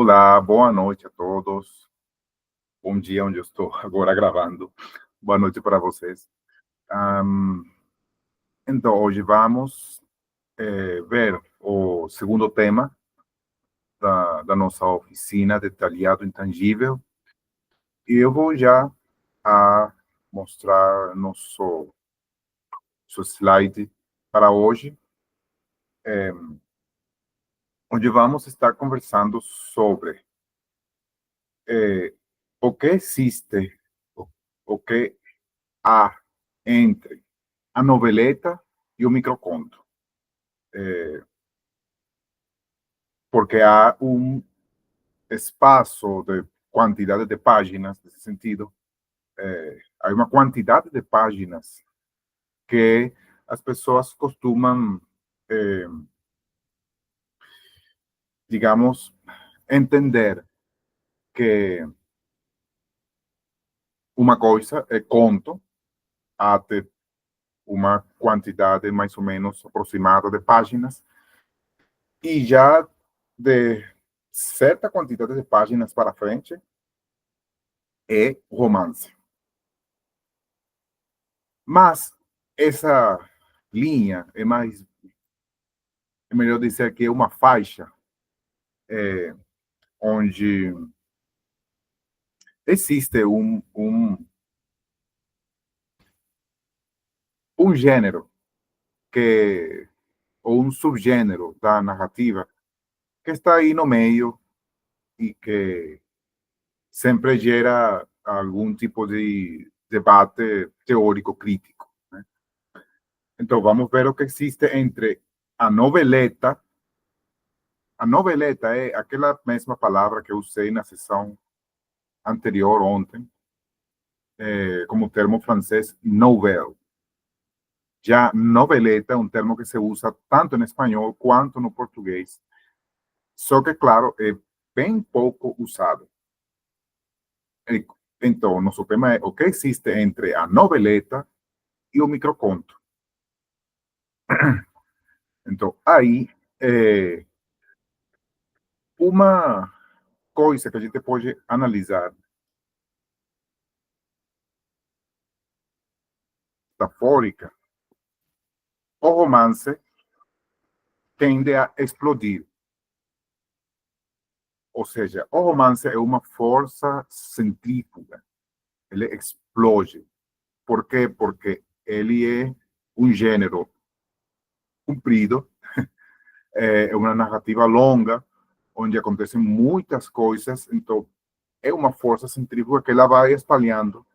Olá, boa noite a todos. Bom dia onde eu estou agora gravando. Boa noite para vocês. Ahm, então, hoje vamos ver o segundo tema da nossa oficina Detalhado Intangível. E eu vou já mostrar nosso slide para hoje, onde vamos estar conversando sobre eh, o que existe, o, o que há entre a noveleta e o microconto, porque há um espaço de quantidade de páginas nesse sentido, há uma quantidade de páginas que as pessoas costumam, eh, digamos, entender que uma coisa é conto até uma quantidade mais ou menos aproximada de páginas, e já de certa quantidade de páginas para frente é romance. Mas essa linha é melhor dizer que é uma faixa onde existe um gênero que, ou um subgênero da narrativa que está aí no meio e que sempre gera algum tipo de debate teórico crítico, né? Então, vamos ver o que existe entre a noveleta. A noveleta é aquela mesma palavra que eu usei na sessão anterior ontem, como termo francês, nouvelle. Já noveleta é um termo que se usa tanto em espanhol quanto no português, só que, claro, é bem pouco usado. E, então, nosso tema é o que existe entre a noveleta e o microconto. Então, aí, é, uma coisa que a gente pode analisar metafórica, o romance tende a explodir. Ou seja, o romance é uma força centrífuga. Ele explode. Por quê? Porque ele é um gênero comprido, é uma narrativa longa, onde acontecem muitas coisas, então é uma força centrífuga que ela vai espalhando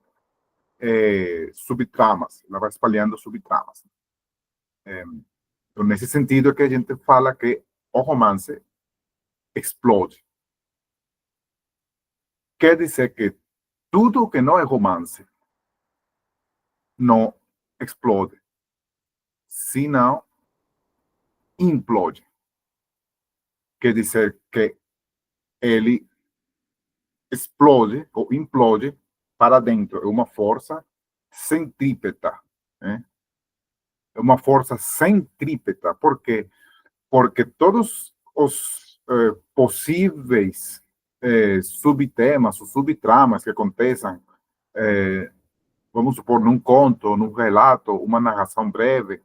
subtramas, ela vai espalhando subtramas. Então, nesse sentido é que a gente fala que o romance explode. Quer dizer que tudo que não é romance não explode, senão implode. Quer dizer que ele explode ou implode para dentro. É uma força centrípeta, né? É uma força centrípeta. Por quê? Porque todos os possíveis subtemas ou subtramas que aconteçam, vamos supor, num conto, num relato, uma narração breve,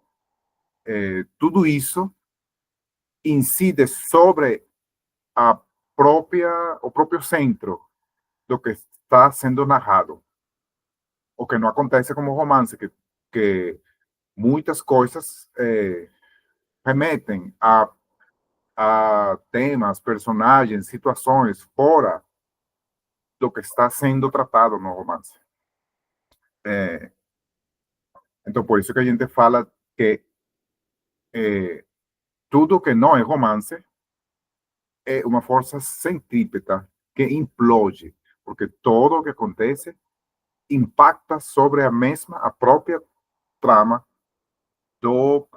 tudo isso incide sobre a o próprio centro do que está sendo narrado. O que não acontece como romance, que muitas coisas remetem a temas, personagens, situações fora do que está sendo tratado no romance. Então, por isso que a gente fala que tudo que não é romance é uma força centrípeta que implode, porque tudo o que acontece impacta sobre a própria trama do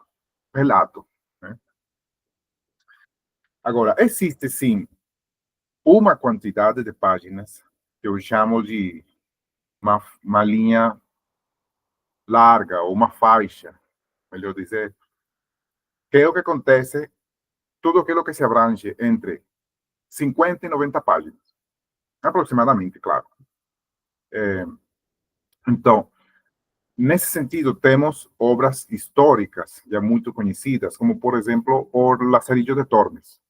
relato, né? Agora, existe sim uma quantidade de páginas que eu chamo de uma linha larga, ou uma faixa, melhor dizer, que é o que acontece, tudo aquilo que se abrange entre 50 e 90 páginas, aproximadamente, claro. Então, nesse sentido, temos obras históricas já muito conhecidas, como, por exemplo, o Lazarillo de Tormes.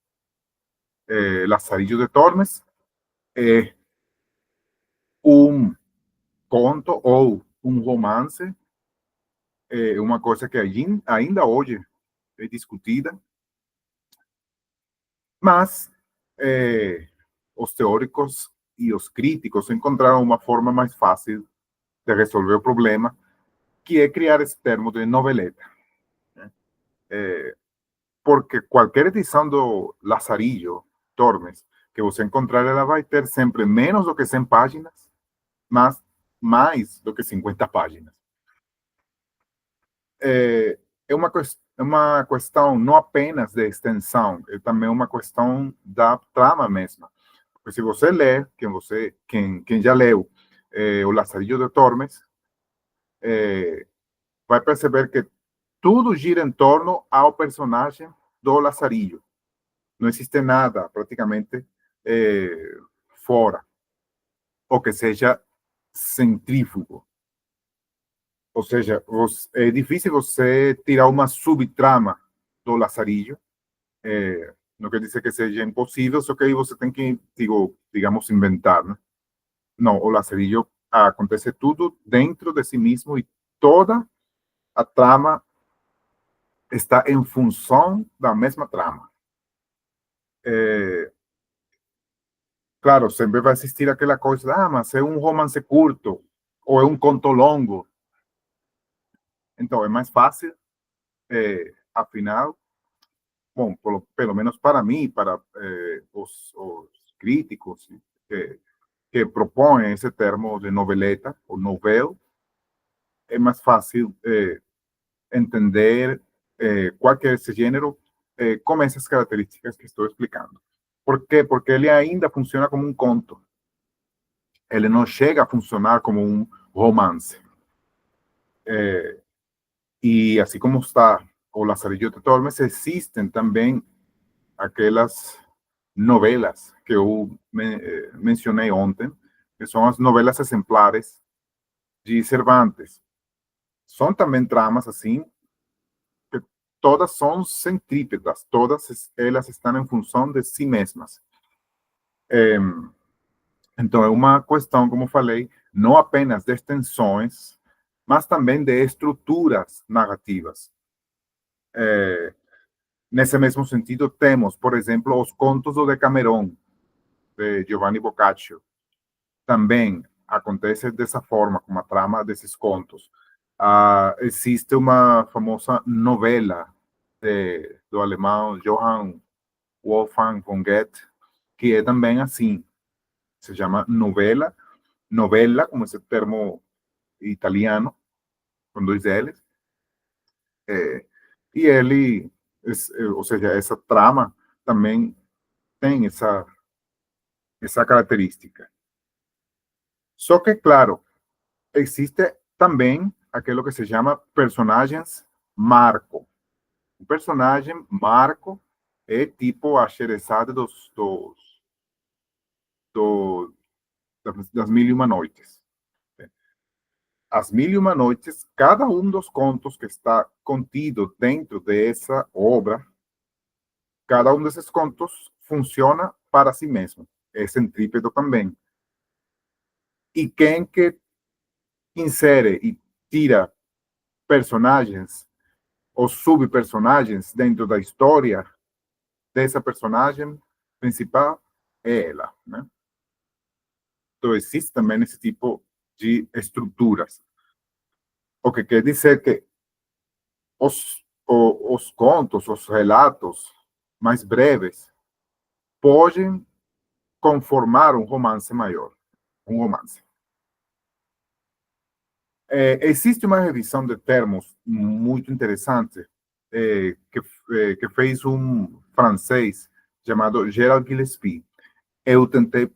Lazarillo de Tormes é um conto ou um romance, uma coisa que ainda hoje é discutida, mas os teóricos e os críticos encontraram uma forma mais fácil de resolver o problema, que é criar esse termo de noveleta. Porque qualquer edição do Lazarillo Tormes que você encontrar, ela vai ter sempre menos do que 100 páginas, mas mais do que 50 páginas. É uma questão não apenas de extensão, é também uma questão da trama mesma. Porque se você lê, quem já leu o Lazarillo de Tormes, vai perceber que tudo gira em torno ao personagem do Lazarillo. Não existe nada, praticamente, fora, ou que seja centrífugo. Ou seja, é difícil você tirar uma subtrama do Lazarillo. Não quer dizer que seja impossível, só que aí você tem que, digamos, inventar, né? Não, o Lazarillo acontece tudo dentro de si mesmo e toda a trama está em função da mesma trama. Claro, sempre vai existir aquela coisa, mas é um romance curto ou é um conto longo. Então, é mais fácil, afinal, bom, pelo menos para mim, para os críticos que propõem esse termo de noveleta ou novel, é mais fácil entender qual que é esse gênero com essas características que estou explicando. Por quê? Porque ele ainda funciona como um conto. Ele não chega a funcionar como um romance. E assim como está o Lazarillo de Tormes, existem também aquelas novelas que eu mencionei ontem, que são as novelas exemplares de Cervantes. São também tramas assim, que todas são centrípetas, todas elas estão em função de si mesmas. Então, é uma questão, como falei, não apenas de extensões, mas também de estruturas narrativas. Nesse mesmo sentido, temos, por exemplo, os contos do Decameron, de Giovanni Boccaccio. Também acontece dessa forma, com a trama desses contos. Existe uma famosa novela do alemão Johann Wolfgang von Goethe, que é também assim, se chama novela, como esse termo italiano, com dois L's, e ele, ou seja, essa trama também tem essa característica. Só que, claro, existe também aquilo que se chama personagens marco. O personagem marco é tipo a xerezada das Mil e Uma Noites. As Mil e Uma Noites, cada um dos contos que está contido dentro dessa obra, cada um desses contos funciona para si mesmo. É centrípedo também. E quem que insere e tira personagens ou subpersonagens dentro da história dessa personagem principal é ela, né? Então, existe também esse tipo de estruturas. O que quer dizer que os contos, os relatos mais breves podem conformar um romance maior, um romance. Existe uma revisão de termos muito interessante que fez um francês chamado Gerald Gillespie. Eu tentei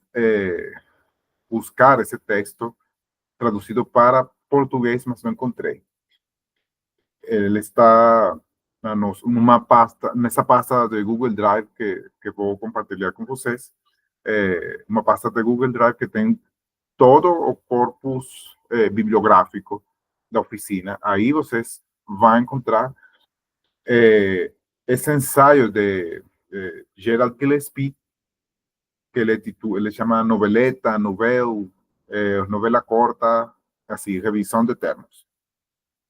buscar esse texto traduzido para português, mas não encontrei. Ele está nessa pasta de Google Drive que vou compartilhar com vocês, uma pasta de Google Drive que tem todo o corpus bibliográfico da oficina. Aí vocês vão encontrar esse ensaio de Gerald Gillespie, que ele chama noveleta, novela corta, assim, revisão de termos.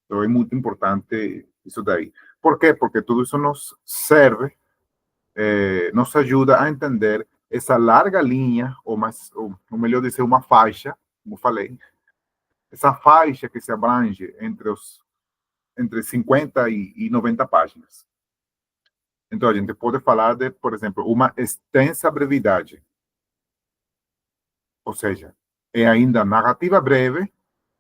Então é muito importante isso daí. Por quê? Porque tudo isso nos serve, nos ajuda a entender essa larga linha, ou melhor dizer, uma faixa, como falei, essa faixa que se abrange entre 50 e 90 páginas. Então, a gente pode falar de, por exemplo, uma extensa brevidade. Ou seja, é ainda narrativa breve,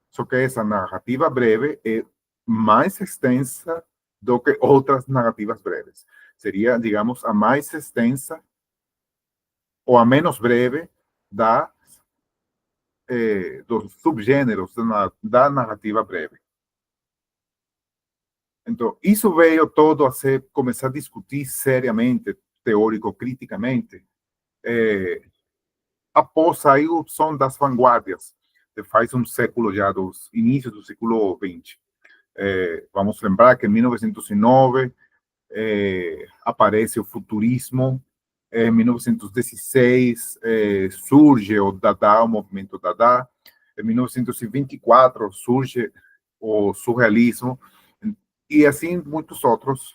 só que essa narrativa breve é mais extensa do que outras narrativas breves. Seria, digamos, a mais extensa ou a menos breve dos subgêneros da narrativa breve. Então, isso veio todo a começar a discutir seriamente, teórico-criticamente, após a irrupção das vanguardas, de faz um século já, dos inícios do século XX. Vamos lembrar que em 1909 aparece o futurismo, em 1916 surge o Dada, o movimento Dada, em 1924 surge o surrealismo, e assim muitas outras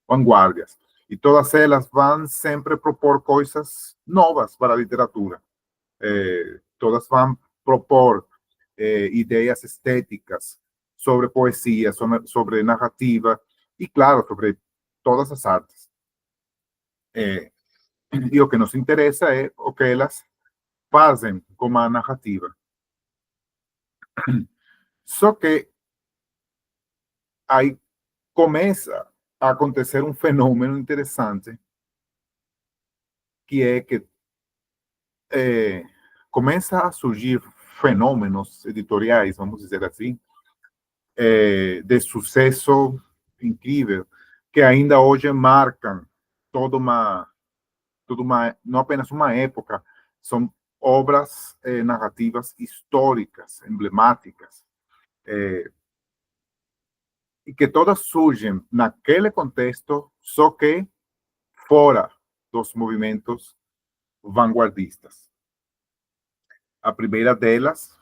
vanguardas. E todas elas vão sempre propor coisas novas para a literatura. Todas vão propor ideias estéticas sobre poesia, sobre narrativa e, claro, sobre todas as artes. E o que nos interessa é o que elas fazem com a narrativa. Só que aí começa a acontecer um fenômeno interessante, que é que começa a surgir fenômenos editoriais, vamos dizer assim, de sucesso incrível, que ainda hoje marcam não apenas uma época, são obras narrativas históricas, emblemáticas, e que todas surgem naquele contexto, só que fora dos movimentos vanguardistas. A primeira delas,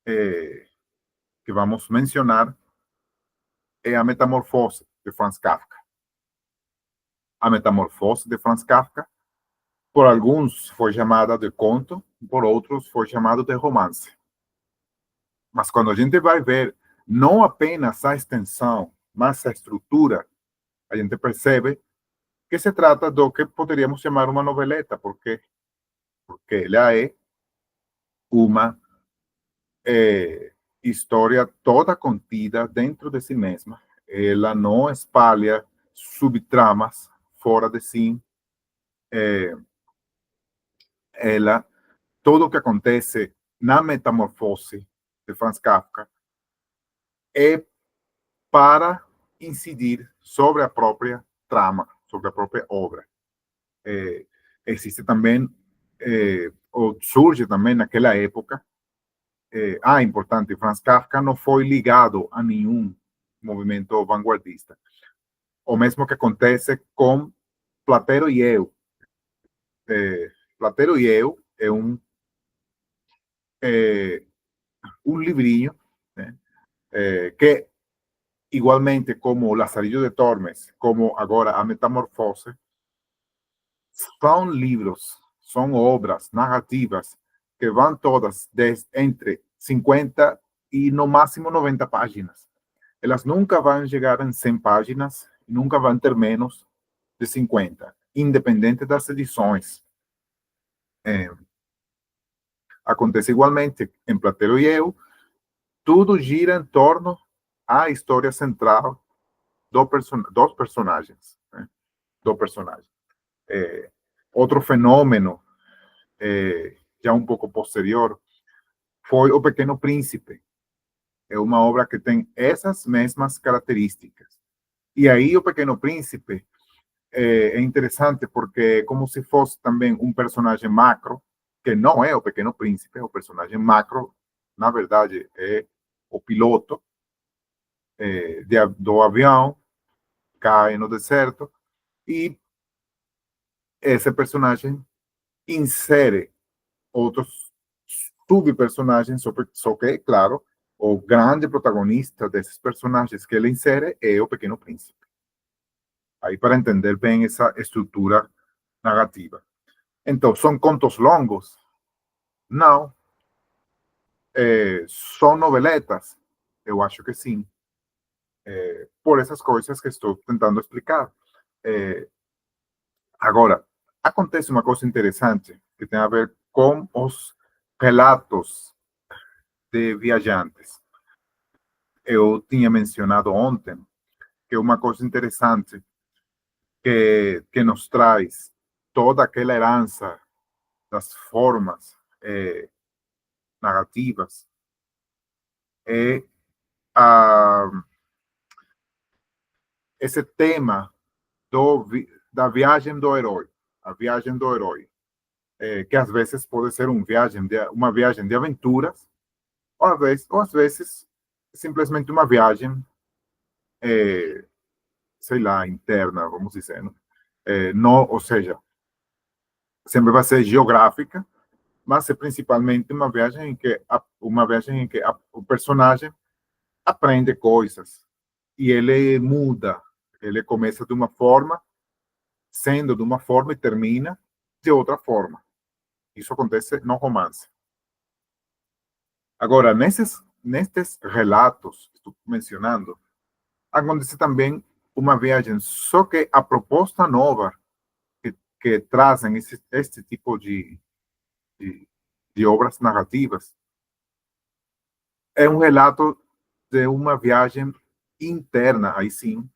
que vamos mencionar, é a Metamorfose, de Franz Kafka. A Metamorfose, de Franz Kafka, por alguns foi chamada de conto, por outros foi chamada de romance. Mas quando a gente vai ver não apenas a extensão, mas a estrutura, a gente percebe que se trata do que poderíamos chamar uma noveleta. Por quê? Porque ela é uma história toda contida dentro de si mesma. Ela não espalha subtramas fora de si. Tudo o que acontece na Metamorfose de Franz Kafka é para incidir sobre a própria trama, sobre a própria obra. Existe também, ou surge também naquela época, importante, Franz Kafka não foi ligado a nenhum movimento vanguardista. O mesmo que acontece com Platero e eu. Platero e eu é um livrinho, né, que, igualmente como Lazarillo de Tormes, como agora a Metamorfose, são livros, são obras narrativas que vão todas entre 50 e no máximo 90 páginas. Elas nunca vão chegar em 100 páginas, nunca vão ter menos de 50, independente das edições. Acontece igualmente em Platero e eu, tudo gira em torno à história central dos personagens. Né? Do personagem. Outro fenômeno, já um pouco posterior, foi O Pequeno Príncipe, é uma obra que tem essas mesmas características. E aí o Pequeno Príncipe é interessante porque é como se fosse também um personagem macro, que não é o Pequeno Príncipe, o personagem macro, na verdade, é o piloto do avião, cai no deserto, e esse personagem insere outros subpersonagens, só que, claro, o grande protagonista desses personagens que ele insere é o Pequeno Príncipe. Aí para entender bem essa estrutura narrativa. Então, são contos longos? Não. São noveletas? Eu acho que sim. Por essas coisas que estou tentando explicar. Agora, acontece uma coisa interessante que tem a ver com os relatos de viajantes. Eu tinha mencionado ontem que uma coisa interessante que nos traz toda aquela herança das formas narrativas é esse tema da viagem do herói, a viagem do herói, que às vezes pode ser uma viagem de aventuras, ou às vezes simplesmente uma viagem, sei lá, interna, vamos dizer, não? Não, ou seja, sempre vai ser geográfica, mas é principalmente uma viagem em que o personagem aprende coisas e ele muda, ele começa de uma forma, sendo de uma forma e termina de outra forma. Isso acontece no romance. Agora, nestes relatos que estou mencionando, acontece também uma viagem, só que a proposta nova que trazem este tipo de, de obras narrativas é um relato de uma viagem interna, aí sim,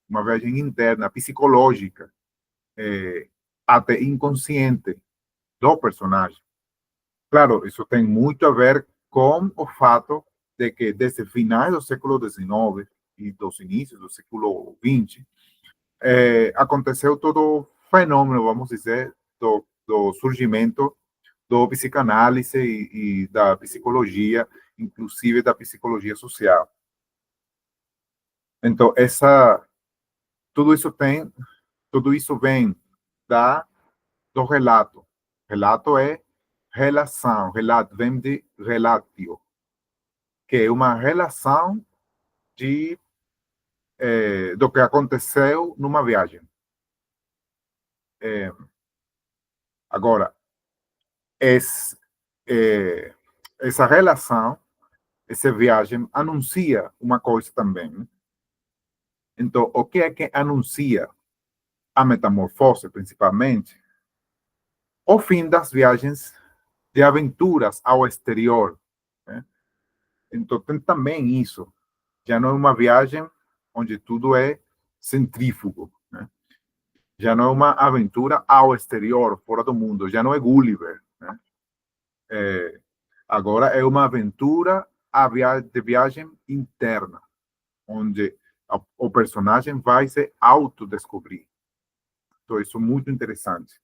uma viagem interna, psicológica, até inconsciente do personagem. Claro, isso tem muito a ver com o fato de que desde finais do século XIX e dos inícios do século XX, aconteceu todo o fenômeno, vamos dizer, do surgimento do psicanálise e da psicologia, inclusive da psicologia social. Então, tudo isso tudo isso vem do relato. Relato é relação, relato vem de relatio, que é uma relação do que aconteceu numa viagem. Agora, essa relação, essa viagem anuncia uma coisa também. Então, o que é que anuncia a metamorfose, principalmente? O fim das viagens de aventuras ao exterior, né? Então, tem também isso. Já não é uma viagem onde tudo é centrífugo, né? Já não é uma aventura ao exterior, fora do mundo. Já não é Gulliver, né? Agora é uma aventura de viagem interna, onde o personagem vai se autodescobrir. Então, isso é muito interessante.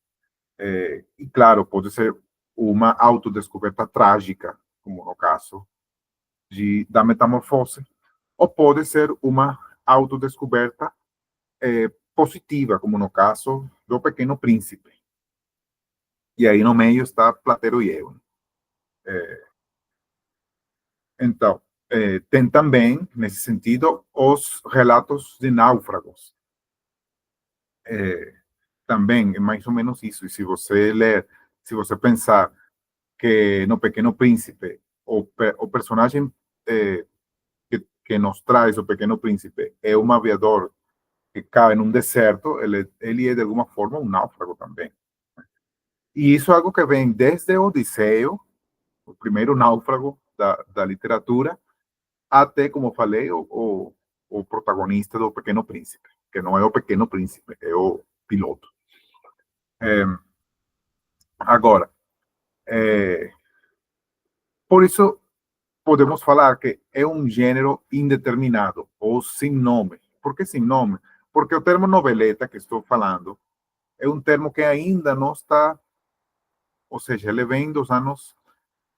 E, claro, pode ser uma autodescoberta trágica, como no caso da metamorfose, ou pode ser uma autodescoberta positiva, como no caso do Pequeno Príncipe. E aí no meio está Platero e eu. Então, tem também, nesse sentido, os relatos de náufragos. Também é mais ou menos isso. E se você ler, se você pensar que no Pequeno Príncipe, o personagem que nos traz o Pequeno Príncipe é um aviador que cai num deserto, ele é de alguma forma um náufrago também. E isso é algo que vem desde Odisseu, o primeiro náufrago da literatura, até, como falei, o protagonista do Pequeno Príncipe, que não é o Pequeno Príncipe, é o piloto. Agora, por isso, podemos falar que é um gênero indeterminado ou sem nome. Por que sem nome? Porque o termo noveleta que estou falando é um termo que ainda não está, ou seja, ele vem dos anos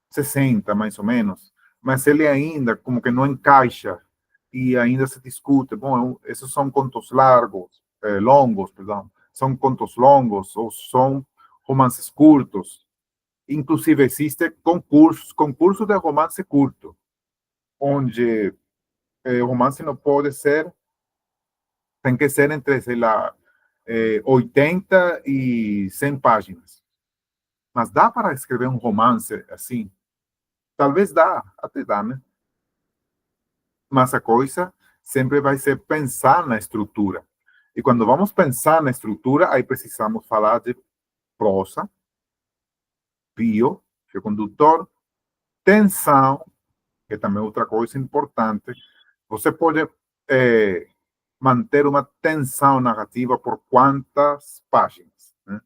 60, mais ou menos, mas ele ainda como que não encaixa e ainda se discute. Bom, esses são contos largos, longos, perdão, são contos longos ou são romances curtos. Inclusive existe concurso de romance curto, onde o romance não pode ser, tem que ser entre, sei lá, 80 e 100 páginas. Mas dá para escrever um romance assim? Talvez dá, até dá, né? Mas a coisa sempre vai ser pensar na estrutura. E quando vamos pensar na estrutura, aí precisamos falar de prosa, fio condutor, tensão, que também é outra coisa importante. Você pode manter uma tensão narrativa por quantas páginas, né?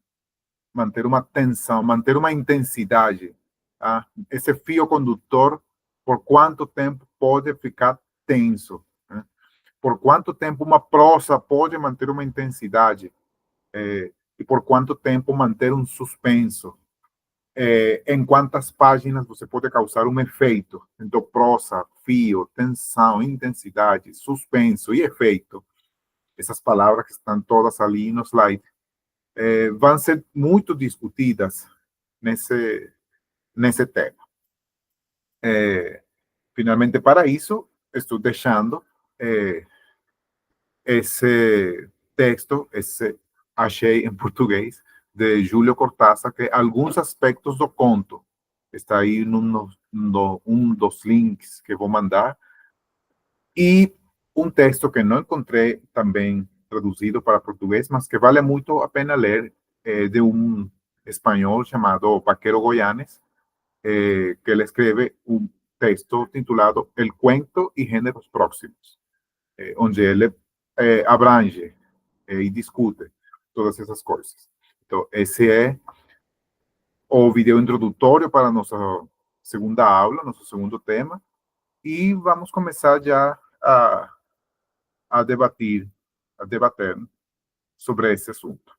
Manter uma tensão, manter uma intensidade. Tá? Esse fio condutor, por quanto tempo pode ficar tenso? Né? Por quanto tempo uma prosa pode manter uma intensidade? E por quanto tempo manter um suspenso? Em quantas páginas você pode causar um efeito? Então, prosa, fio, tensão, intensidade, suspenso e efeito. Essas palavras que estão todas ali no slide, vão ser muito discutidas nesse tema. Finalmente, para isso, estou deixando esse texto, esse achei em português, de Júlio Cortázar, que alguns aspectos do conto está aí um dos links que vou mandar, e um texto que não encontrei também traduzido para português, mas que vale muito a pena ler, de um espanhol chamado Vaquero Goyanes, que ele escreve um texto titulado El Cuento y Géneros Próximos, onde ele abrange e discute todas essas coisas. Então, esse é o vídeo introdutório para a nossa segunda aula, nosso segundo tema, e vamos começar já a debater sobre esse assunto.